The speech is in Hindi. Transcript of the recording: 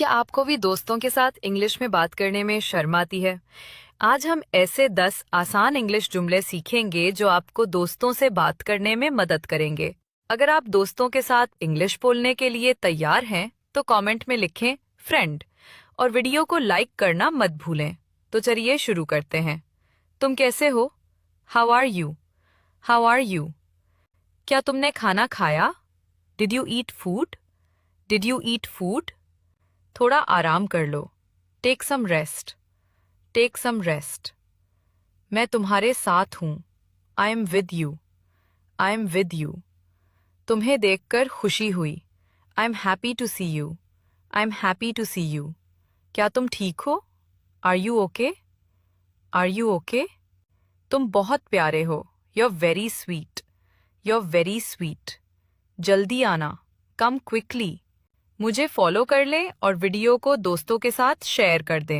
क्या आपको भी दोस्तों के साथ इंग्लिश में बात करने में शर्म आती है? आज हम ऐसे 10 आसान इंग्लिश जुमले सीखेंगे जो आपको दोस्तों से बात करने में मदद करेंगे। अगर आप दोस्तों के साथ इंग्लिश बोलने के लिए तैयार हैं, तो कमेंट में लिखें फ्रेंड और वीडियो को लाइक करना मत भूलें। तो चलिए शुरू करते हैं। तुम कैसे हो? How are you? How are you? क्या तुमने खाना खाया? Did you eat food? Did you eat food? थोड़ा आराम कर लो। Take some rest. Take some rest. मैं तुम्हारे साथ हूँ। I am with you. I am with you. तुम्हें देखकर खुशी हुई। I am happy to see you. I am happy to see you. क्या तुम ठीक हो? Are you okay? Are you okay? तुम बहुत प्यारे हो। You are very sweet. You are very sweet. जल्दी आना। कम क्विकली। मुझे फॉलो कर लें और वीडियो को दोस्तों के साथ शेयर कर दें।